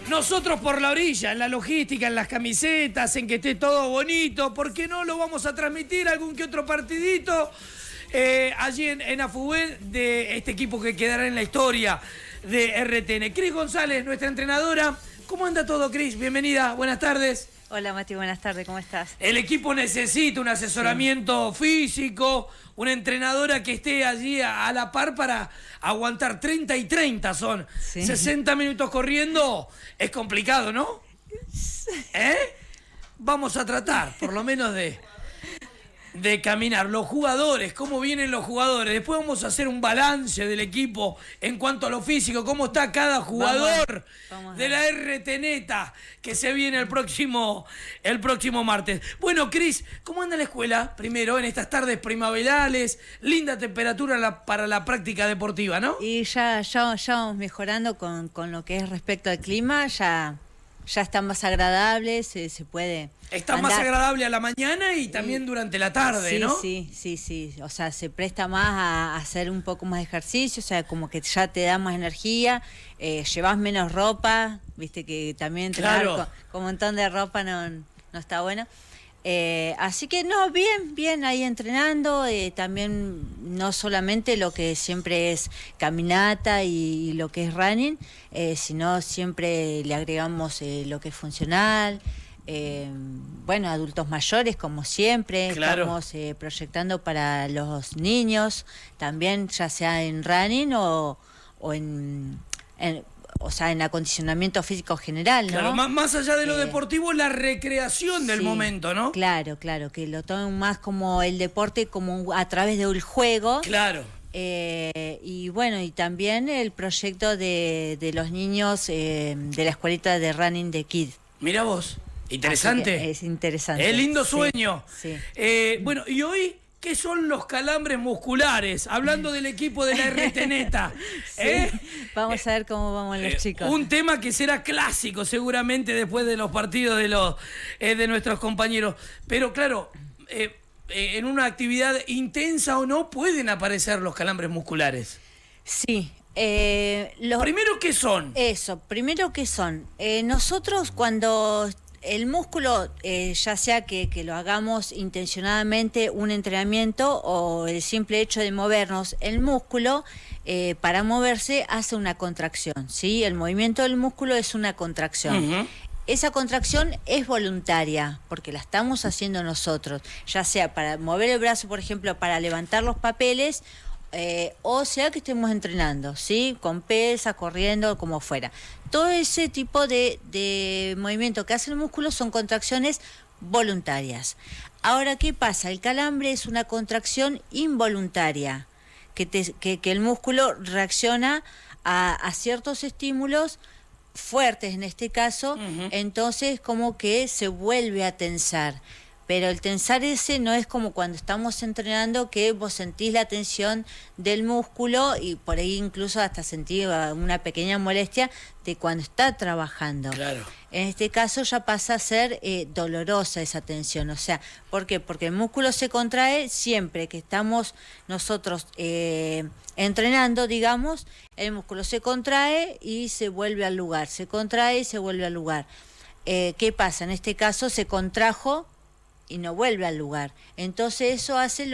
Nosotros por la orilla, en la logística, en las camisetas, en que esté todo bonito. ¿Por qué no lo vamos a transmitir algún que otro partidito allí en Afubén de este equipo que quedará en la historia de RTN? Cris González, nuestra entrenadora. ¿Cómo anda todo, Cris? Bienvenida, buenas tardes. Hola Mati, buenas tardes, ¿cómo estás? El equipo necesita un asesoramiento físico, una entrenadora que esté allí a la par para aguantar 30 y 30 son. 60 minutos corriendo es complicado, ¿no? Vamos a tratar, por lo menos de caminar. Los jugadores, cómo vienen los jugadores. Después vamos a hacer un balance del equipo en cuanto a lo físico, cómo está cada jugador de la RTN que se viene el próximo martes. Bueno, Cris, ¿cómo anda la escuela? Primero, en estas tardes primaverales, linda temperatura para la práctica deportiva, ¿no? Y ya vamos mejorando con lo que es respecto al clima, ya está más agradable, se puede Está andar. Más agradable a la mañana y también durante la tarde, sí, ¿no? Sí, o sea, se presta más a hacer un poco más de ejercicio, o sea, como que ya te da más energía, llevas menos ropa, viste que también entrenar con un montón de ropa no está bueno. Así que no, bien ahí entrenando, también no solamente lo que siempre es caminata y lo que es running, sino siempre le agregamos lo que es funcional, bueno, adultos mayores como siempre, estamos proyectando para los niños, también ya sea en running o en acondicionamiento físico general, ¿no? Claro, más allá de lo deportivo, la recreación del momento, ¿no? Claro, que lo tomen más como el deporte, como a través del juego. Claro. Y bueno, y también el proyecto de los niños de la escuelita de running de Kid. Mira vos, interesante. Es interesante. Es lindo sueño. Sí. Bueno, y hoy, ¿qué son los calambres musculares? Hablando del equipo de la RTN. Vamos a ver cómo vamos los chicos. Un tema que será clásico seguramente después de los partidos de nuestros compañeros. Pero claro, en una actividad intensa o no, pueden aparecer los calambres musculares. Sí. ¿Primero qué son? Primero qué son. Nosotros cuando el músculo, ya sea que lo hagamos intencionadamente un entrenamiento o el simple hecho de movernos, el músculo para moverse hace una contracción, ¿sí? El movimiento del músculo es una contracción. Esa contracción es voluntaria, porque la estamos haciendo nosotros, ya sea para mover el brazo, por ejemplo, para levantar los papeles, o sea que estemos entrenando, ¿sí? Con pesa, corriendo, como fuera. Todo ese tipo de movimiento que hace el músculo son contracciones voluntarias. Ahora, ¿qué pasa? El calambre es una contracción involuntaria, que el músculo reacciona a ciertos estímulos fuertes en este caso, entonces como que se vuelve a tensar. Pero el tensar ese no es como cuando estamos entrenando, que vos sentís la tensión del músculo y por ahí incluso hasta sentís una pequeña molestia de cuando está trabajando. Claro. En este caso ya pasa a ser dolorosa esa tensión. O sea, ¿por qué? Porque el músculo se contrae siempre que estamos nosotros entrenando, digamos, el músculo se contrae y se vuelve al lugar. Se contrae y se vuelve al lugar. ¿Qué pasa? En este caso se contrajo y no vuelve al lugar. Entonces eso hace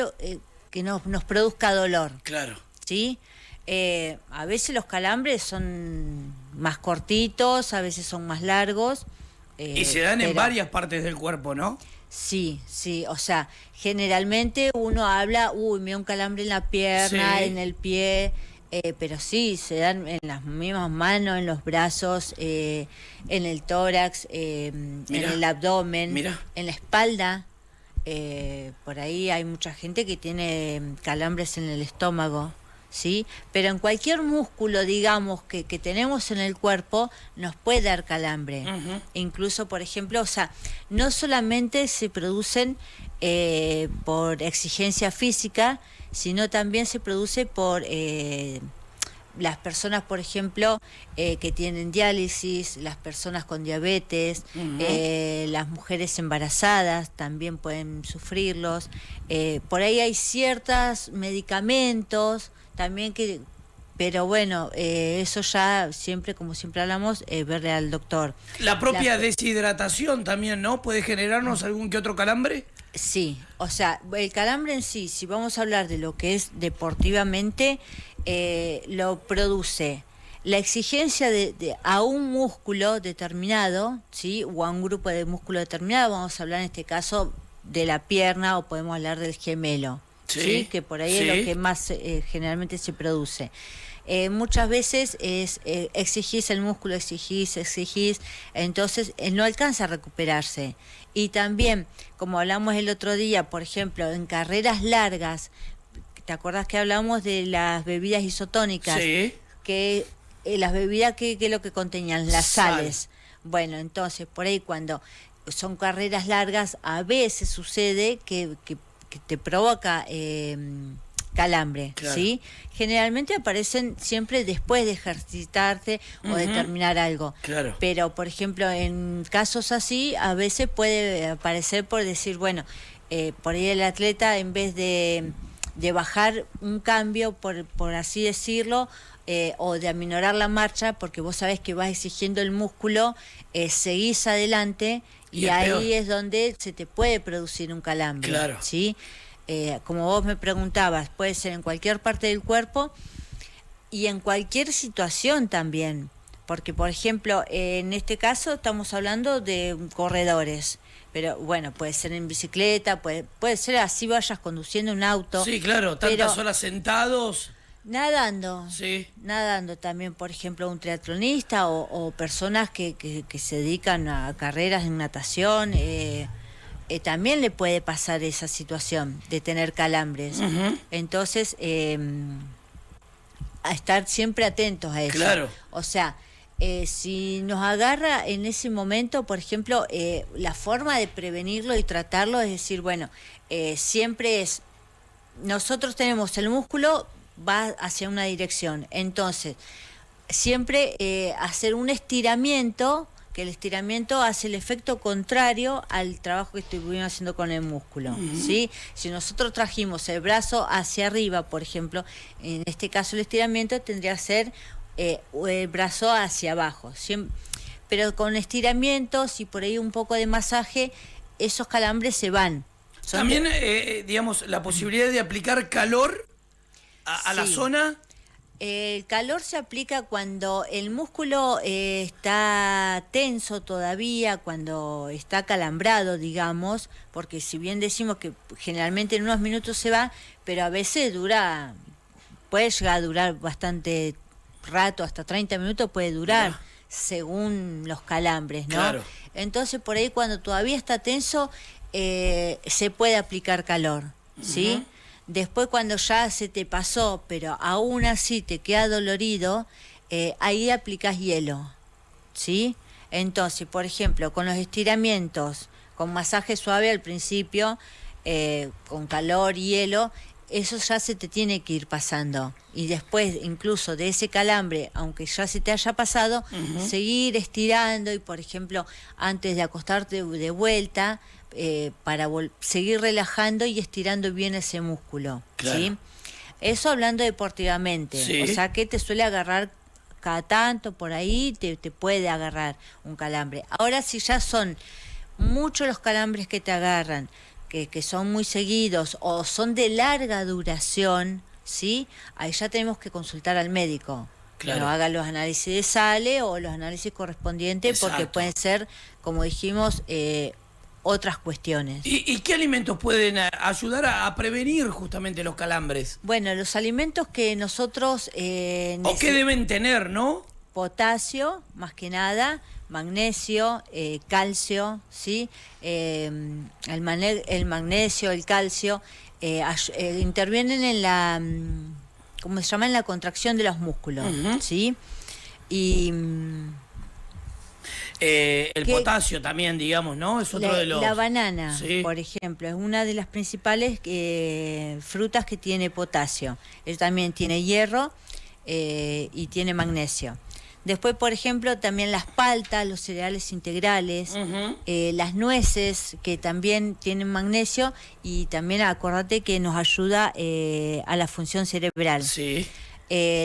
que nos produzca dolor. Claro. ¿Sí? A veces los calambres son más cortitos, a veces son más largos. Y se dan en varias partes del cuerpo, ¿no? Sí, o sea, generalmente uno habla, me da un calambre en la pierna, en el pie, pero sí, se dan en las mismas manos, en los brazos, en el tórax, en el abdomen, en la espalda. Por ahí hay mucha gente que tiene calambres en el estómago, ¿sí? Pero en cualquier músculo, digamos, que tenemos en el cuerpo, nos puede dar calambre. Incluso, por ejemplo, o sea, no solamente se producen por exigencia física, sino también se produce por las personas, por ejemplo, que tienen diálisis, las personas con diabetes, las mujeres embarazadas también pueden sufrirlos. Por ahí hay ciertos medicamentos también que pero bueno, eso ya siempre, como siempre hablamos, verle al doctor. La propia deshidratación también, ¿no? ¿Puede generarnos algún que otro calambre? Sí, o sea, el calambre en sí, si vamos a hablar de lo que es deportivamente, lo produce la exigencia a un músculo determinado, ¿sí? O a un grupo de músculo determinado, vamos a hablar en este caso de la pierna o podemos hablar del gemelo, ¿sí? Que por ahí es lo que más generalmente se produce. Muchas veces exigís el músculo, exigís, entonces no alcanza a recuperarse. Y también, como hablamos el otro día, por ejemplo, en carreras largas, ¿te acordás que hablamos de las bebidas isotónicas? Sí. Que las bebidas, ¿qué es lo que contenían? Las sales. Bueno, entonces, por ahí cuando son carreras largas, a veces sucede que te provoca calambre, claro. ¿sí? Generalmente aparecen siempre después de ejercitarte o de terminar algo. Claro. Pero, por ejemplo, en casos así, a veces puede aparecer por decir, bueno, por ahí el atleta, en vez de bajar un cambio, por así decirlo, o de aminorar la marcha, porque vos sabés que vas exigiendo el músculo, seguís adelante y ahí peor. Es donde se te puede producir un calambre. Claro. ¿Sí? Como vos me preguntabas, puede ser en cualquier parte del cuerpo y en cualquier situación también, porque por ejemplo, en este caso estamos hablando de corredores, pero bueno, puede ser en bicicleta, puede ser así vayas conduciendo un auto. Sí, claro, tantas horas sentados. Nadando, sí. Nadando también, por ejemplo, un triatlonista o personas que se dedican a carreras en natación, también le puede pasar esa situación de tener calambres. Entonces, a estar siempre atentos a eso. Claro. O sea, si nos agarra en ese momento, por ejemplo, la forma de prevenirlo y tratarlo es decir, bueno, siempre es, nosotros tenemos el músculo, va hacia una dirección, entonces, siempre hacer un estiramiento, que el estiramiento hace el efecto contrario al trabajo que estuvimos haciendo con el músculo, ¿sí? Si nosotros trajimos el brazo hacia arriba, por ejemplo, en este caso el estiramiento tendría que ser el brazo hacia abajo, pero con estiramientos y por ahí un poco de masaje, esos calambres se van. También, digamos, la posibilidad de aplicar calor a la zona. El calor se aplica cuando el músculo está tenso todavía, cuando está calambrado, digamos, porque si bien decimos que generalmente en unos minutos se va, pero a veces puede llegar a durar bastante rato, hasta 30 minutos puede durar, según los calambres, ¿no? Claro. Entonces por ahí cuando todavía está tenso, se puede aplicar calor, ¿sí? Después cuando ya se te pasó, pero aún así te queda dolorido, ahí aplicas hielo, ¿sí? Entonces, por ejemplo, con los estiramientos, con masaje suave al principio, con calor y hielo, eso ya se te tiene que ir pasando. Y después, incluso de ese calambre, aunque ya se te haya pasado, seguir estirando y, por ejemplo, antes de acostarte de vuelta, para seguir relajando y estirando bien ese músculo, claro. ¿Sí? Eso hablando deportivamente, sí. O sea que te suele agarrar cada tanto por ahí, te puede agarrar un calambre. Ahora si ya son muchos los calambres que te agarran, que son muy seguidos o son de larga duración, ¿sí? Ahí ya tenemos que consultar al médico. Claro. Que nos haga los análisis de sale o los análisis correspondientes. Exacto. Porque pueden ser, como dijimos, otras cuestiones. ¿Y qué alimentos pueden ayudar a prevenir justamente los calambres? Bueno, los alimentos que nosotros... ¿O qué deben tener, no? Potasio, más que nada, magnesio, calcio, ¿sí? El magnesio, el calcio, intervienen en la... ¿cómo se llama? En la contracción de los músculos, ¿sí? Y... el potasio también, digamos, ¿no? Es otro de los... La banana, sí. Por ejemplo, es una de las principales frutas que tiene potasio. Él también tiene hierro y tiene magnesio. Después, por ejemplo, también las paltas, los cereales integrales, las nueces, que también tienen magnesio, y también acordate que nos ayuda a la función cerebral. Sí.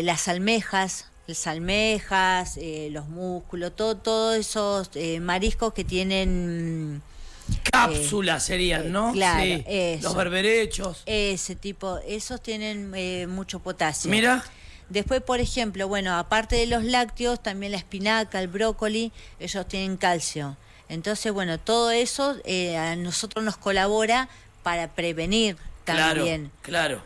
las almejas, los músculos, todos esos mariscos que tienen... Cápsulas serían, ¿no? Claro, sí. eso. Los berberechos. Ese tipo, esos tienen mucho potasio. Mira. Después, por ejemplo, bueno, aparte de los lácteos, también la espinaca, el brócoli, ellos tienen calcio. Entonces, bueno, todo eso a nosotros nos colabora para prevenir también. Claro.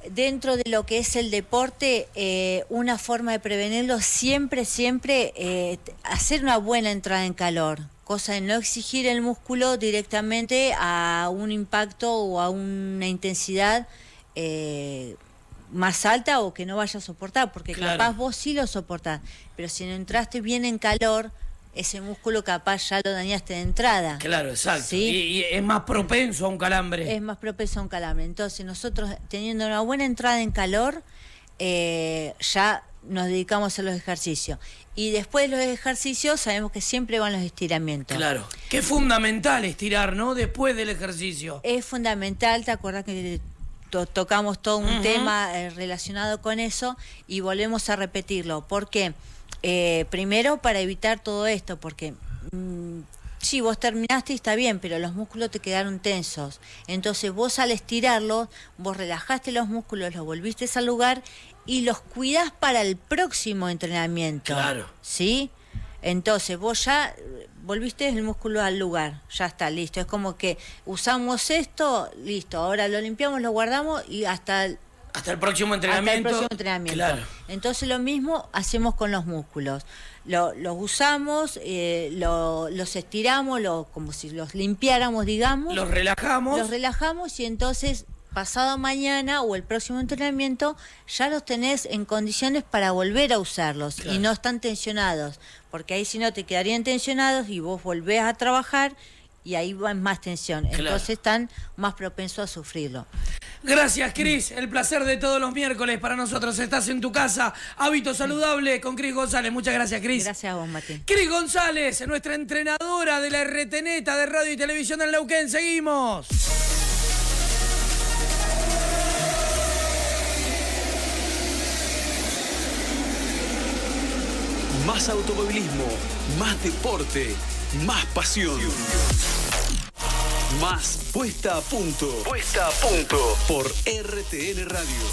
Dentro de lo que es el deporte, una forma de prevenirlo siempre, hacer una buena entrada en calor. Cosa de no exigir el músculo directamente a un impacto o a una intensidad más alta o que no vaya a soportar, porque capaz vos sí lo soportás, pero si no entraste bien en calor, ese músculo capaz ya lo dañaste de entrada. Claro, exacto. ¿Sí? Y es más propenso a un calambre. Es más propenso a un calambre. Entonces nosotros teniendo una buena entrada en calor, ya nos dedicamos a los ejercicios. Y después de los ejercicios sabemos que siempre van los estiramientos. Claro, que es fundamental estirar, ¿no? Después del ejercicio. Es fundamental, ¿te acuerdas que tocamos todo un tema relacionado con eso y volvemos a repetirlo? ¿Por qué? Primero para evitar todo esto, porque sí, vos terminaste y está bien, pero los músculos te quedaron tensos. Entonces vos al estirarlos, vos relajaste los músculos, los volviste al lugar y los cuidás para el próximo entrenamiento. Claro. ¿Sí? Entonces vos ya volviste el músculo al lugar, ya está, listo. Es como que usamos esto, listo, ahora lo limpiamos, lo guardamos y hasta el próximo entrenamiento. Claro. Entonces lo mismo hacemos con los músculos. Los usamos, los estiramos, como si los limpiáramos, digamos. Los relajamos Y entonces pasado mañana o el próximo entrenamiento ya los tenés en condiciones para volver a usarlos. Claro. Y no están tensionados, porque ahí si no te quedarían tensionados y vos volvés a trabajar y ahí va más tensión. Claro. Entonces están más propensos a sufrirlo. Gracias, Cris. El placer de todos los miércoles para nosotros. Estás en tu casa. Hábito saludable con Cris González. Muchas gracias, Cris. Gracias a vos, Mati. Cris González, nuestra entrenadora de la RTNeta de Radio y Televisión del Neuquén. Seguimos. Más automovilismo, más deporte, más pasión. Más puesta a punto. Puesta a punto por RTN Radio.